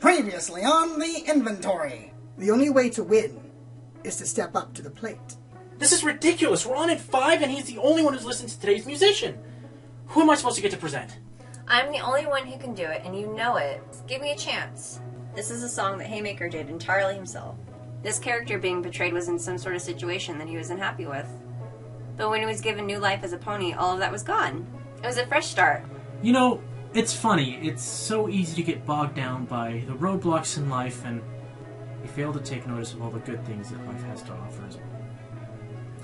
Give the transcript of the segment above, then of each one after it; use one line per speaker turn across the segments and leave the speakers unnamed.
Previously on the inventory. The only way to win is to step up to the plate.
This is ridiculous. We're on at 5 and he's the only one who's listened to today's musician. Who am I supposed to get to present?
I'm the only one who can do it, and you know it. Give me a chance. This is a song that Haymaker did entirely himself. This character being betrayed was in some sort of situation that he was unhappy with. But when he was given new life as a pony, all of that was gone. It was a fresh start.
You know, it's funny. It's so easy to get bogged down by the roadblocks in life, and you fail to take notice of all the good things that life has to offer as well.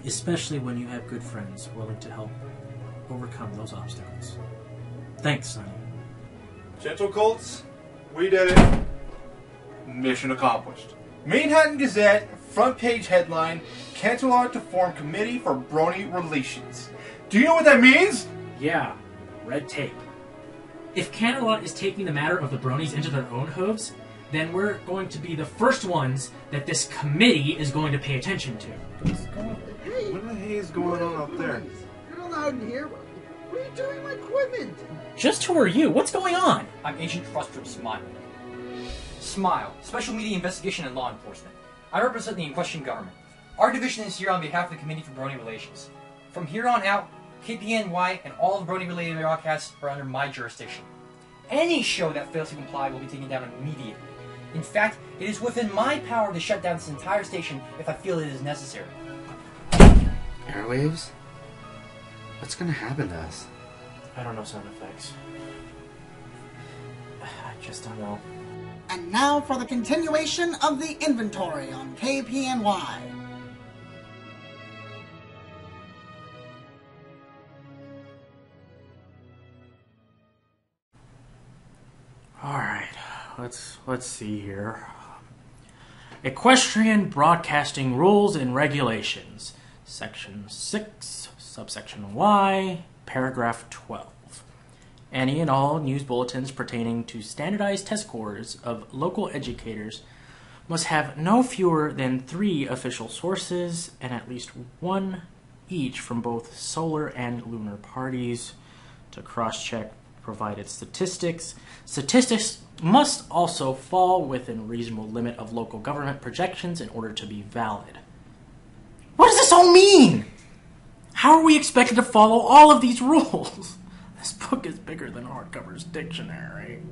Especially when you have good friends willing to help overcome those obstacles. Thanks, Sonny.
Gentle Colts, we did it. Mission accomplished. Manhattan Gazette, front page headline, Canterlot to form committee for brony relations. Do you know what that means?
Yeah, red tape. If Canterlot is taking the matter of the bronies into their own hooves, then we're going to be the first ones that this committee is going to pay attention to.
Hey, what the hey is going on up there?
You're not allowed in here. What are you doing with my equipment?
Just who are you? What's going on?
I'm Agent Trust from S.M.I.L.E. S.M.I.L.E, Special Media Investigation and Law Enforcement. I represent the in-question government. Our division is here on behalf of the Committee for Brony Relations. From here on out, KPNY and all of the Brony-related broadcasts are under my jurisdiction. Any show that fails to comply will be taken down immediately. In fact, it is within my power to shut down this entire station if I feel it is necessary.
Airwaves? What's gonna happen to us?
I don't know sound effects. I just don't know.
And now for the continuation of the inventory on KPNY.
Alright, let's see here. Equestrian Broadcasting Rules and Regulations. Section 6, subsection Y, paragraph 12. Any and all news bulletins pertaining to standardized test scores of local educators must have no fewer than 3 official sources and at least 1 each from both solar and lunar parties to cross-check provided statistics. Statistics must also fall within a reasonable limit of local government projections in order to be valid. What does this all mean? How are we expected to follow all of these rules? This book is bigger than hardcover's dictionary.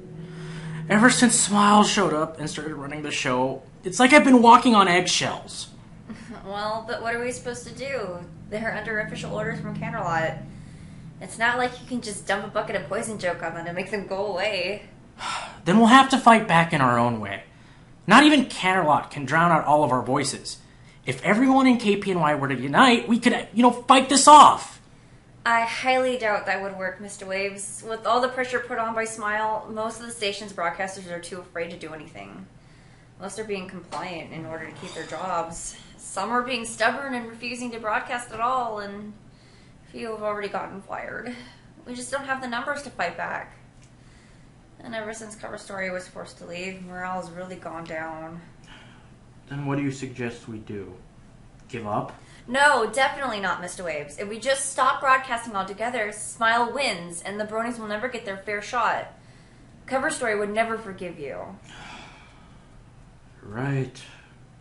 Ever since S.M.I.L.E showed up and started running the show, it's like I've been walking on eggshells.
Well, but what are we supposed to do? They're under official orders from Canterlot. It's not like you can just dump a bucket of poison joke on them to make them go away.
Then we'll have to fight back in our own way. Not even Canterlot can drown out all of our voices. If everyone in KPNY were to unite, we could, fight this off.
I highly doubt that would work, Mr. Waves. With all the pressure put on by S.M.I.L.E, most of the station's broadcasters are too afraid to do anything. Most are being compliant in order to keep their jobs. Some are being stubborn and refusing to broadcast at all, and a few have already gotten fired. We just don't have the numbers to fight back. And ever since Cover Story was forced to leave, morale has really gone down.
Then what do you suggest we do? Give up?
No, definitely not, Mr. Waves. If we just stop broadcasting altogether, S.M.I.L.E wins, and the bronies will never get their fair shot. Cover Story would never forgive you.
You're right.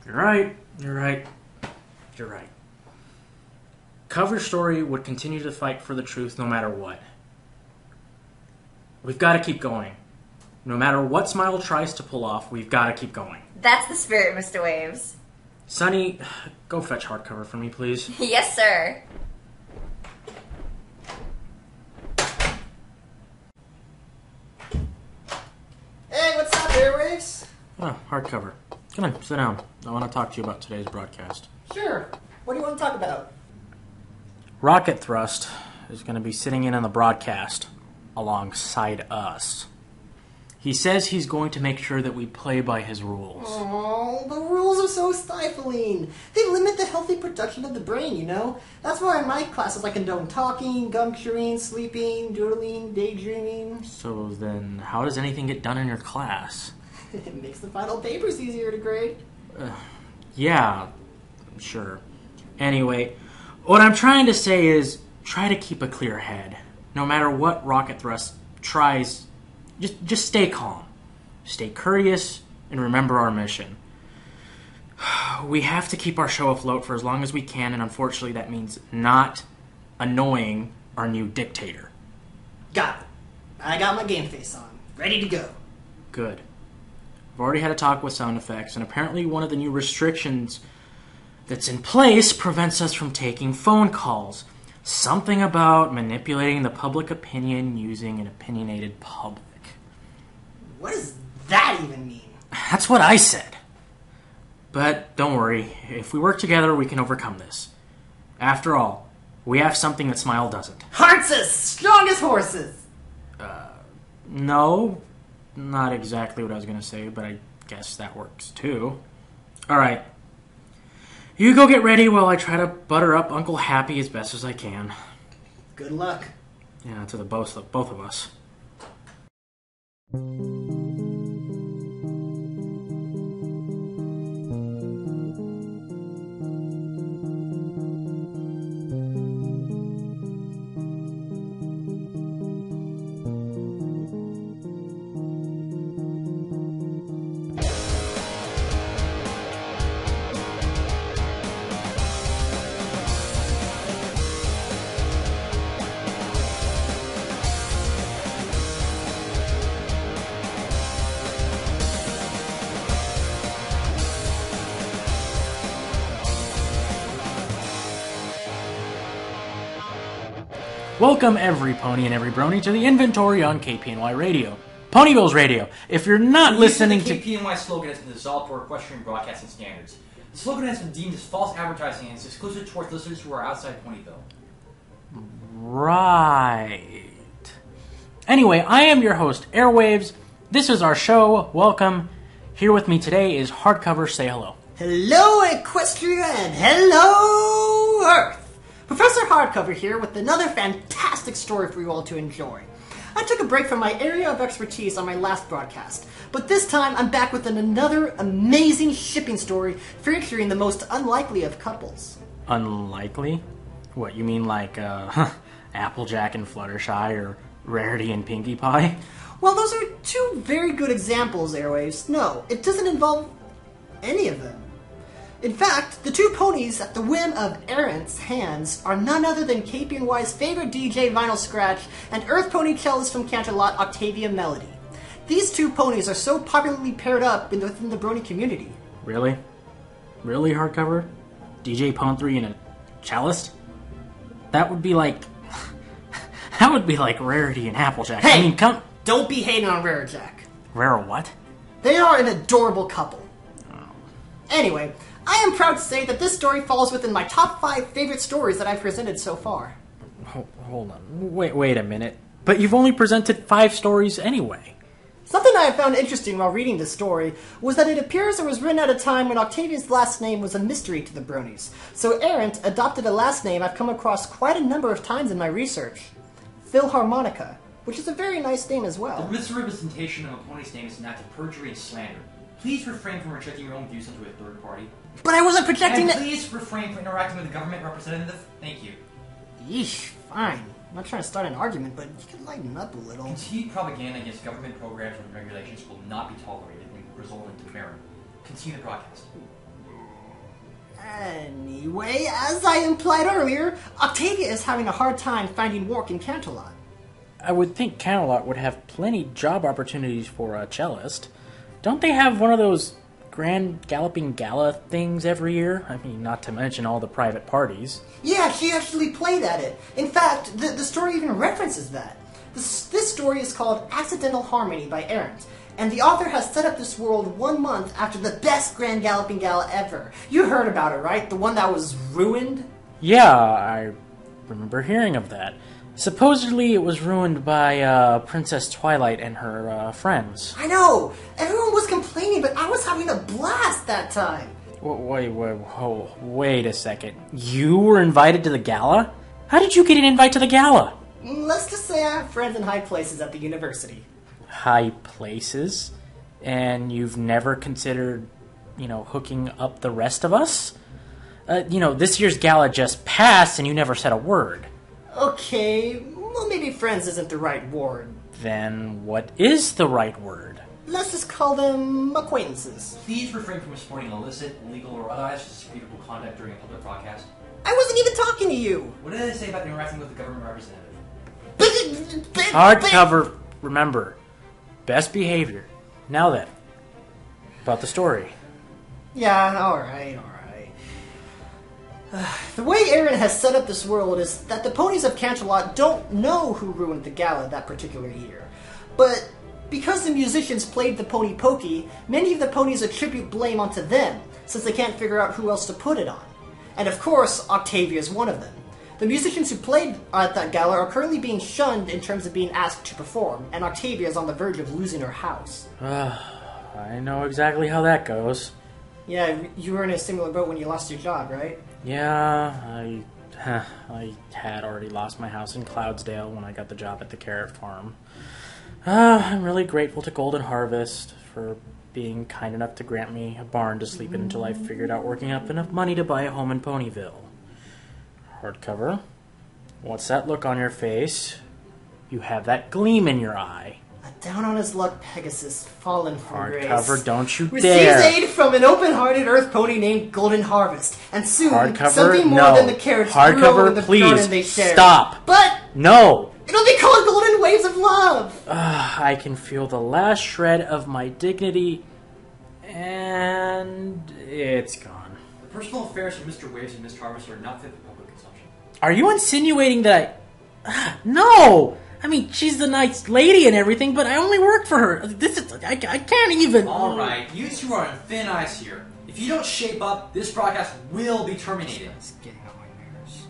You're right. You're right. You're right. Cover Story would continue to fight for the truth no matter what. We've got to keep going. No matter what S.M.I.L.E tries to pull off, we've got to keep going.
That's the spirit, Mr. Waves.
Sonny, go fetch hardcover for me, please.
Yes, sir.
Hey, what's up, Airwaves?
Oh, hardcover. Come on, sit down. I want to talk to you about today's broadcast.
Sure. What do you want to talk about?
Rocket Thrust is going to be sitting in on the broadcast alongside us. He says he's going to make sure that we play by his rules.
Oh, the rules are so stifling. They limit the healthy production of the brain, you know? That's why in my classes I condone talking, gum chewing, sleeping, doodling, daydreaming.
So then, how does anything get done in your class?
It makes the final papers easier to grade.
Yeah, sure. Anyway, what I'm trying to say is, try to keep a clear head. No matter what Rocket Thrust tries, just stay calm. stay courteous, and remember our mission. We have to keep our show afloat for as long as we can, and unfortunately that means not annoying our new dictator.
Got it. I got my game face on. Ready to go.
Good. I've already had a talk with sound effects, and apparently one of the new restrictions that's in place prevents us from taking phone calls. Something about manipulating the public opinion using an opinionated public.
What does that even mean?
That's what I said. But don't worry, if we work together, we can overcome this. After all, we have something that S.M.I.L.E doesn't.
Hearts as strong as horses!
No, not exactly what I was going to say, but I guess that works too. Alright. You go get ready while I try to butter up Uncle Happy as best as I can.
Good luck.
Yeah, to the both of us. Welcome every pony and every brony to the inventory on KPNY Radio. Ponyville's Radio. If you're not listening to...
The KPNY slogan has been dissolved for equestrian broadcasting standards. The slogan has been deemed as false advertising and is exclusive towards listeners who are outside Ponyville.
Right. Anyway, I am your host, Airwaves. This is our show. Welcome. Here with me today is Hardcover. Say hello.
Hello, Equestria, and hello, Earth! Professor Hardcover here with another fantastic story for you all to enjoy. I took a break from my area of expertise on my last broadcast, but this time I'm back with another amazing shipping story featuring the most unlikely of couples.
Unlikely? What, you mean like Applejack and Fluttershy or Rarity and Pinkie Pie?
Well, those are two very good examples, Airwaves. No, it doesn't involve any of them. In fact, the two ponies at the whim of Errant's hands are none other than KPNY's favorite DJ Vinyl Scratch and Earth Pony cellist from Canterlot, Octavia Melody. These two ponies are so popularly paired up within the Brony community.
Really? Really, Hardcover? DJ Pon3 and a cellist? That would be like... that would be like Rarity and Applejack.
Hey!
I mean, come...
Don't be hating on Rare Jack.
Rare what?
They are an adorable couple. Anyway, I am proud to say that this story falls within my top 5 favorite stories that I've presented so far.
Hold on. Wait a minute. But you've only presented 5 stories anyway.
Something I found interesting while reading this story was that it appears it was written at a time when Octavia's last name was a mystery to the Bronies. So Errant adopted a last name I've come across quite a number of times in my research. Philharmonica, which is a very nice name as well.
The misrepresentation of a pony's name is an act of perjury and slander. Please refrain from projecting your own views onto a third party.
But I wasn't projecting
And please refrain from interacting with a government representative. Thank you.
Yeesh, fine. I'm not trying to start an argument, but you can lighten up a little.
Continued propaganda against government programs and regulations will not be tolerated and result in demerit. Continue the broadcast.
Anyway, as I implied earlier, Octavia is having a hard time finding work in Canterlot.
I would think Canterlot would have plenty job opportunities for a cellist. Don't they have one of those grand galloping gala things every year? I mean, not to mention all the private parties.
Yeah, she actually played at it. In fact, the story even references that. This story is called Accidental Harmony by Errant, and the author has set up this world 1 month after the best grand galloping gala ever. You heard about it, right? The one that was ruined?
Yeah, I remember hearing of that. Supposedly it was ruined by Princess Twilight and her friends.
I know! Everyone was complaining, but I was having a blast that time.
Wait a second. You were invited to the gala? How did you get an invite to the gala?
Let's just say I have friends in high places at the university.
High places? And you've never considered, hooking up the rest of us? This year's gala just passed and you never said a word.
Okay, well maybe friends isn't the right word.
Then what is the right word?
let's just call them acquaintances.
Please refrain from sporting illicit, illegal, or otherwise disreputable conduct during a public broadcast.
I wasn't even talking to you!
What did I say about interacting with the government representative?
Hardcover, remember, best behavior. Now then, about the story.
Yeah, alright. The way Errant has set up this world is that the ponies of Canterlot don't know who ruined the gala that particular year. But because the musicians played the pony pokey, many of the ponies attribute blame onto them, since they can't figure out who else to put it on. And of course, Octavia is one of them. The musicians who played at that gala are currently being shunned in terms of being asked to perform, and Octavia is on the verge of losing her house.
I know exactly how that goes.
Yeah, you were in a similar boat when you lost your job, right?
Yeah, I had already lost my house in Cloudsdale when I got the job at the carrot farm. I'm really grateful to Golden Harvest for being kind enough to grant me a barn to sleep in until I figured out working up enough money to buy a home in Ponyville. Hardcover, what's that look on your face? You have that gleam in your eye.
A down-on-his-luck Pegasus, fallen from grace.
Hardcover, don't you
receives
dare!
aid from an open-hearted Earth pony named Golden Harvest, and soon
Hardcover,
something more
no.
than the carrots grow in
Hardcover,
the
please,
garden they share.
stop!
But
No!
it'll be called Golden Waves of Love.
I can feel the last shred of my dignity, and it's gone.
The personal affairs of Mr. Waves and Mr. Harvest are not fit for public consumption.
Are you insinuating that No! I mean, she's the nice lady and everything, but I only work for her. I can't even...
Alright, you two are on thin ice here. If you don't shape up, this broadcast will be terminated.
It's getting on my nerves.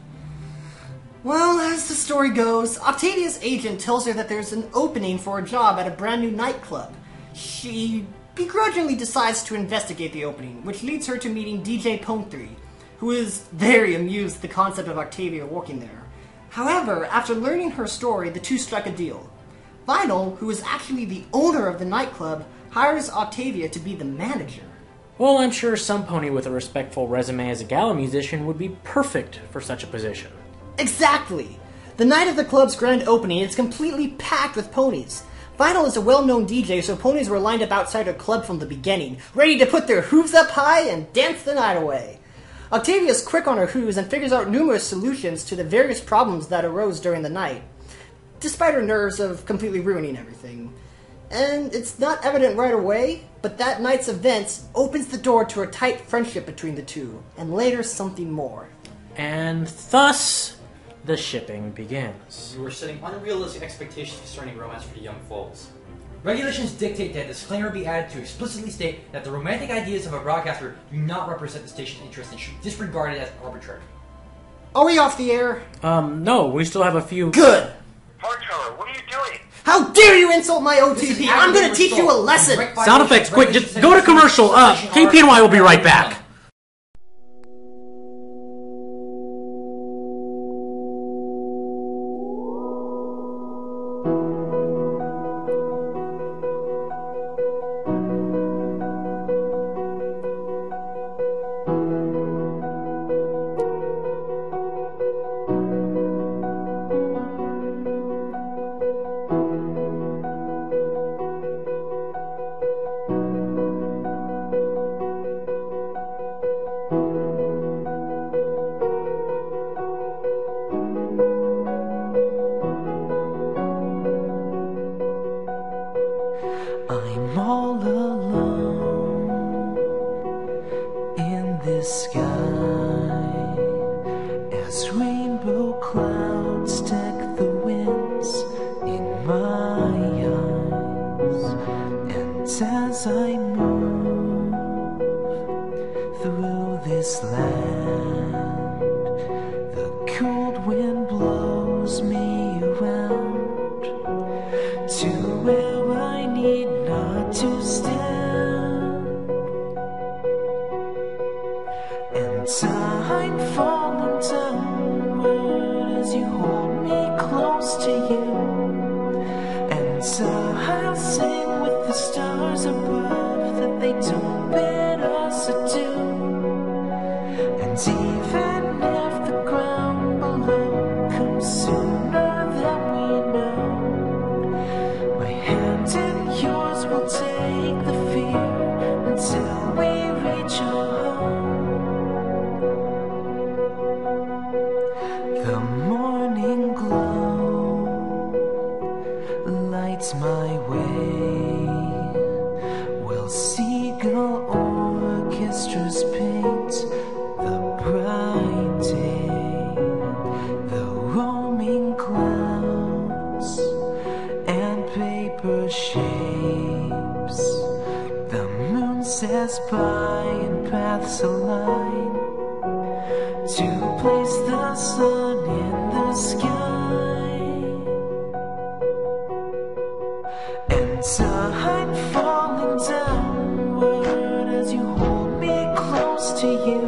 Well, as the story goes, Octavia's agent tells her that there's an opening for a job at a brand new nightclub. She begrudgingly decides to investigate the opening, which leads her to meeting DJ Pone3, who is very amused at the concept of Octavia working there. However, after learning her story, the two strike a deal. Vinyl, who is actually the owner of the nightclub, hires Octavia to be the manager.
Well, I'm sure some pony with a respectful resume as a gala musician would be perfect for such a position.
Exactly! The night of the club's grand opening is completely packed with ponies. Vinyl is a well-known DJ, so ponies were lined up outside her club from the beginning, ready to put their hooves up high and dance the night away. Octavia is quick on her hooves and figures out numerous solutions to the various problems that arose during the night, despite her nerves of completely ruining everything. And it's not evident right away, but that night's events opens the door to a tight friendship between the two, and later something more.
And thus, the shipping begins.
You are setting unrealistic expectations concerning romance for young foals. Regulations dictate that a disclaimer be added to explicitly state that the romantic ideas of a broadcaster do not represent the station's interest and should be disregarded as arbitrary.
Are we off the air?
No, we still have a few...
Good!
Hardcover, what are you doing?
How dare you insult my OTP! I'm gonna teach you a lesson!
Sound effects, quick, just go to commercial. KPNY will be right back.
I'm all alone in this sky as rainbow clouds deck the winds in my eyes, and as I move through this land, the cold wind blows me around to where I need not to stand, and time falling downward as you hold me close to you, and I'll sing with the stars above that they don't bid us adieu, and passes by and paths align to place the sun in the sky. And I'm falling downward as you hold me close to you.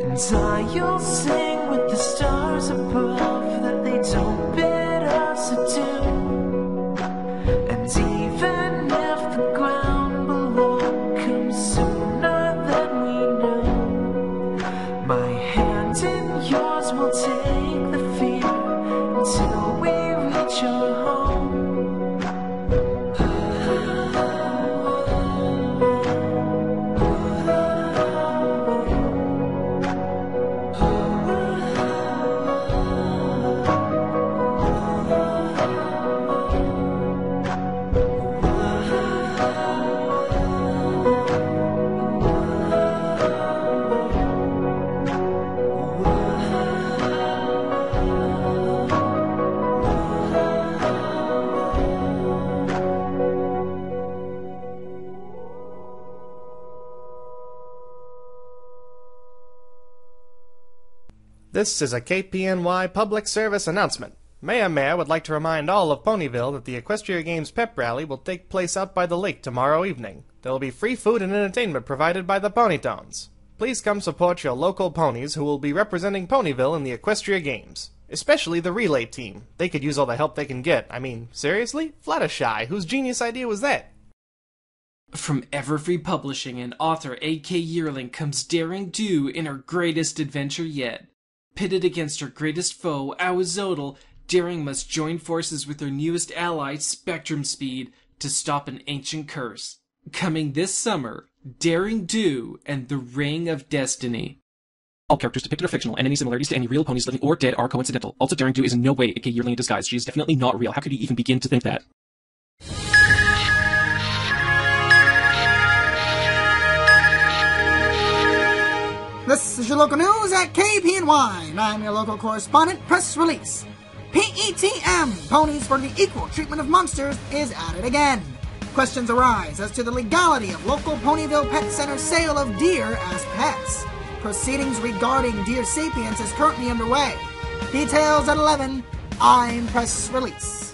And I'll sing with the stars above that they don't bid us adieu. And even if the ground below comes sooner than we know, my hand in yours will take the fear until we reach our home.
This is a KPNY public service announcement. Mayor would like to remind all of Ponyville that the Equestria Games pep rally will take place out by the lake tomorrow evening. There will be free food and entertainment provided by the Ponytones. Please come support your local ponies who will be representing Ponyville in the Equestria Games. Especially the relay team. They could use all the help they can get. I mean, seriously? Fluttershy, whose genius idea was that?
From Everfree Publishing and author A.K. Yearling comes Daring Do in her greatest adventure yet. Pitted against her greatest foe, Awazodal, Daring must join forces with her newest ally, Spectrum Speed, to stop an ancient curse. Coming this summer, Daring Do and the Ring of Destiny.
All characters depicted are fictional, and any similarities to any real ponies living or dead are coincidental. Also, Daring Do is in no way A.K. Yearling in disguise. She is definitely not real. How could you even begin to think that?
This is your local news at KPNY, and I'm your local correspondent, Press Release. PETM, Ponies for the Equal Treatment of Monsters, is at it again. Questions arise as to the legality of local Ponyville Pet Center sale of deer as pets. Proceedings regarding deer sapience is currently underway. Details at 11. I'm Press Release.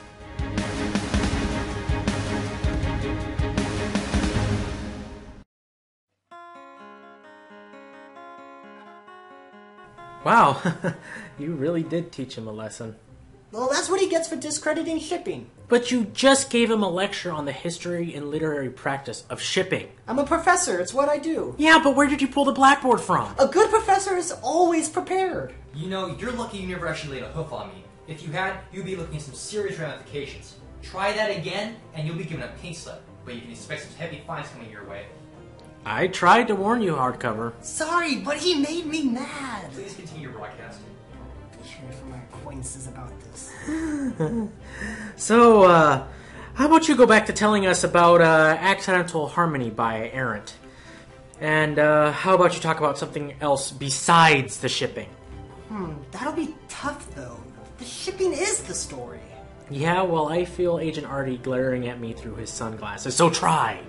Wow, you really did teach him a lesson.
Well, that's what he gets for discrediting shipping.
But you just gave him a lecture on the history and literary practice of shipping.
I'm a professor, it's what I do.
Yeah, but where did you pull the blackboard from?
A good professor is always prepared.
You know, you're lucky you never actually laid a hoof on me. If you had, you'd be looking at some serious ramifications. Try that again, and you'll be given a pink slip. But you can expect some heavy fines coming your way.
I tried to warn you, Hardcover.
Sorry, but he made me mad.
Please continue your broadcast.
Hearing from my acquaintances about this.
So, how about you go back to telling us about Accidental Harmony by Errant? And how about you talk about something else besides the shipping?
That'll be tough, though. The shipping is the story.
Yeah, well, I feel Agent Artie glaring at me through his sunglasses, so try!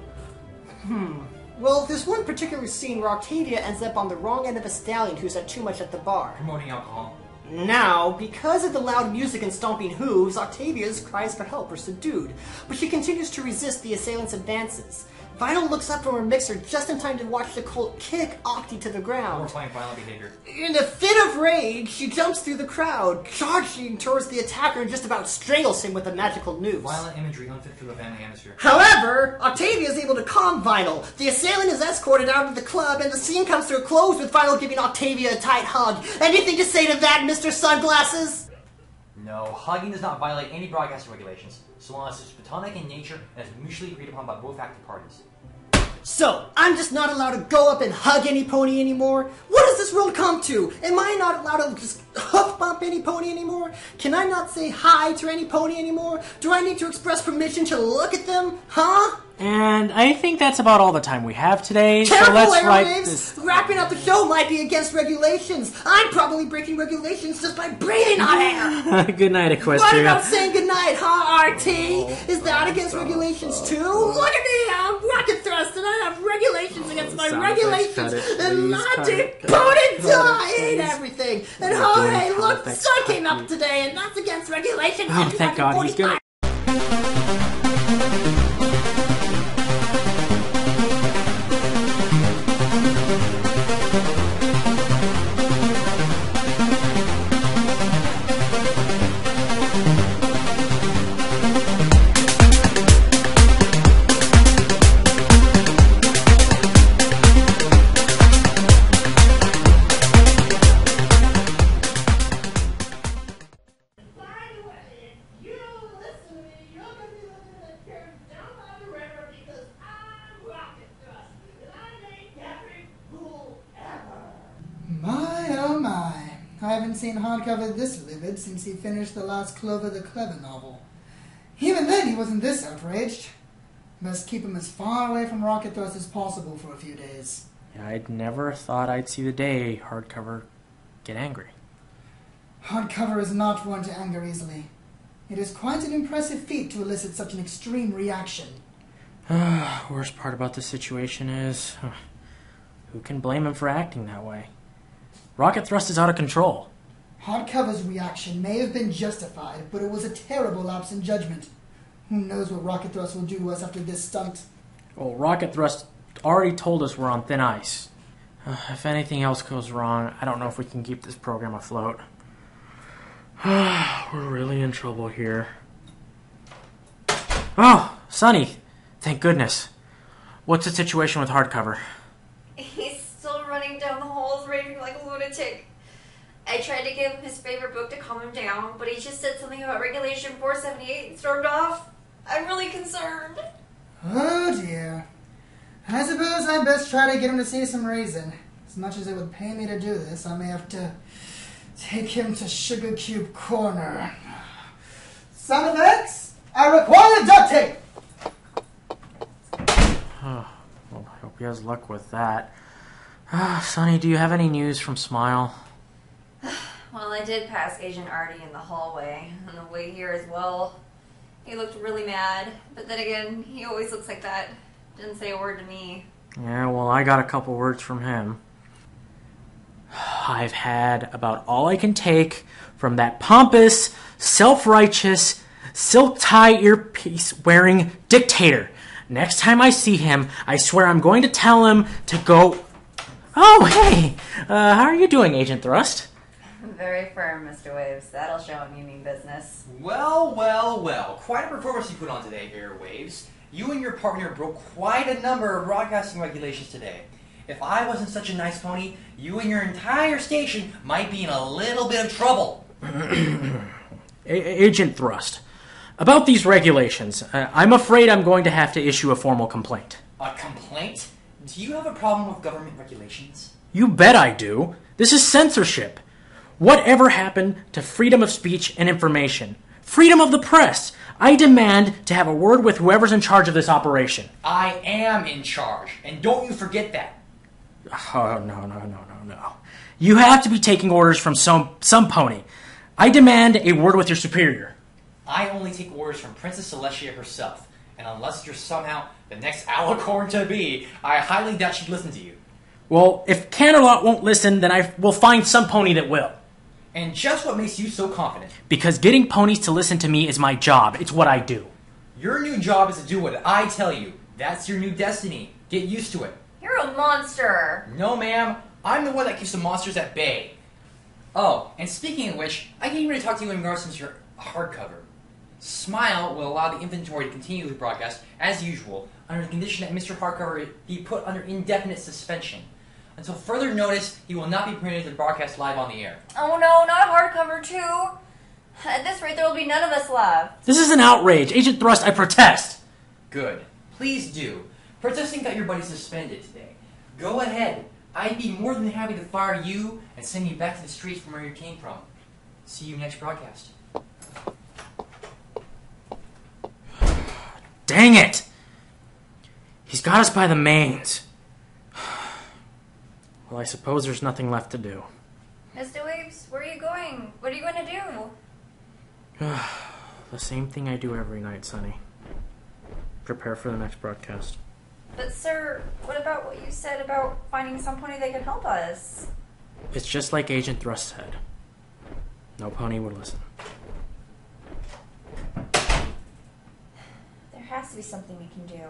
Well, there's one particular scene where Octavia ends up on the wrong end of a stallion who's had too much at the bar.
Promoting alcohol.
Now, because of the loud music and stomping hooves, Octavia's cries for help are subdued, but she continues to resist the assailants' advances. Vinyl looks up from her mixer just in time to watch the Colt kick Octi to the ground.
Horrifying violent behavior.
In a fit of rage, she jumps through the crowd, charging towards the attacker and just about strangles him with a magical noose.
Violent imagery unfit for the family atmosphere.
However, Octavia is able to calm Vinyl. The assailant is escorted out of the club, and the scene comes to a close with Vinyl giving Octavia a tight hug. Anything to say to that, Mr. Sunglasses?
No, hugging does not violate any broadcasting regulations, so long as it's platonic in nature and is mutually agreed upon by both active parties.
So, I'm just not allowed to go up and hug any pony anymore? What does this world come to? Am I not allowed to just hoof bump any pony anymore? Can I not say hi to any pony anymore? Do I need to express permission to look at them? Huh?
And I think that's about all the time we have today,
Careful,
so let's write
Airwaves!
this...
Wrapping up the show might be against regulations. I'm probably breaking regulations just by breathing on air.
Good night, Equestria.
What about saying goodnight, huh, RT? Is that against regulations too? Look at me, I'm rocket thrusting, my
sound effects,
regulations
cut it,
and
please,
my
cut it,
deep
cut it,
until
cut
I
it,
hate
please.
everything. And
We're
oh,
doing
hey,
sound
look,
effects,
sun
cut
came up
it.
today, and that's against regulations.
Oh, thank God, he's gonna...
My, oh my. I haven't seen hardcover this livid since he finished the last Clover the Clever novel. Even then, he wasn't this outraged. Best keep him as far away from Rocket Thrust as possible for a few days.
Yeah, I'd never thought I'd see the day hardcover get angry.
Hardcover is not one to anger easily. It is quite an impressive feat to elicit such an extreme reaction.
Worst part about the situation is, who can blame him for acting that way? Rocket Thrust is out of control.
Hardcover's reaction may have been justified, but it was a terrible lapse in judgment. Who knows what Rocket Thrust will do to us after this stunt?
Well, Rocket Thrust already told us we're on thin ice. If anything else goes wrong, I don't know if we can keep this program afloat. We're really in trouble here. Oh, Sonny! Thank goodness. What's the situation with hardcover?
He's still running down the halls, raving like a lunatic. I tried to give him his favorite book to calm him down, but he just said something about Regulation 478 and stormed off. I'm really concerned.
Oh dear. I suppose I best try to get him to see some reason. As much as it would pay me to do this, I may have to take him to Sugar Cube Corner. Sound effects! I require duct tape!
Well, I hope he has luck with that. Sonny, do you have any news from S.M.I.L.E?
Well, I did pass Agent Artie in the hallway, on the way here as well. He looked really mad, but then again, he always looks like that. Didn't say a word to me.
Yeah, well, I got a couple words from him. I've had about all I can take from that pompous, self-righteous, silk tie earpiece-wearing dictator. Next time I see him, I swear I'm going to tell him to go... Oh, hey! How are you doing, Agent Thrust?
Very firm, Mr. Waves. That'll show him you mean business.
Well, well, well. Quite a performance you put on today, Airwaves. You and your partner broke quite a number of broadcasting regulations today. If I wasn't such a nice pony, you and your entire station might be in a little bit of trouble.
Agent Thrust, about these regulations, I'm afraid I'm going to have to issue a formal complaint.
A complaint? Do you have a problem with government regulations?
You bet I do. This is censorship. Whatever happened to freedom of speech and information? Freedom of the press. I demand to have a word with whoever's in charge of this operation.
I am in charge, and don't you forget that.
Oh, no. You have to be taking orders from some pony. I demand a word with your superior.
I only take orders from Princess Celestia herself, and unless you're somehow the next alicorn to be, I highly doubt she'd listen to you.
Well, if Canterlot won't listen, then I will find some pony that will.
And just what makes you so confident?
Because getting ponies to listen to me is my job. It's what I do.
Your new job is to do what I tell you. That's your new destiny. Get used to it.
You're a monster.
No, ma'am. I'm the one that keeps the monsters at bay. Oh, and speaking of which, I came here to talk to you in regards to your hardcover. S.M.I.L.E. will allow the inventory to continue the broadcast, as usual, under the condition that Mr. Hardcover be put under indefinite suspension. Until further notice, he will not be permitted to broadcast live on the air.
Oh no, not hardcover too. At this rate, there will be none of us left.
This is an outrage. Agent Thrust, I protest.
Good. Please do. Protesting got your buddy suspended today. Go ahead. I'd be more than happy to fire you and send you back to the streets from where you came from. See you next broadcast.
Dang it! He's got us by the manes. Well, I suppose there's nothing left to do.
Mr. Waves, where are you going? What are you going to do?
The same thing I do every night, Sonny. Prepare for the next broadcast.
But sir, what about what you said about finding some pony that could help us?
It's just like Agent Thrust said. No pony would listen.
There has to be something we can do.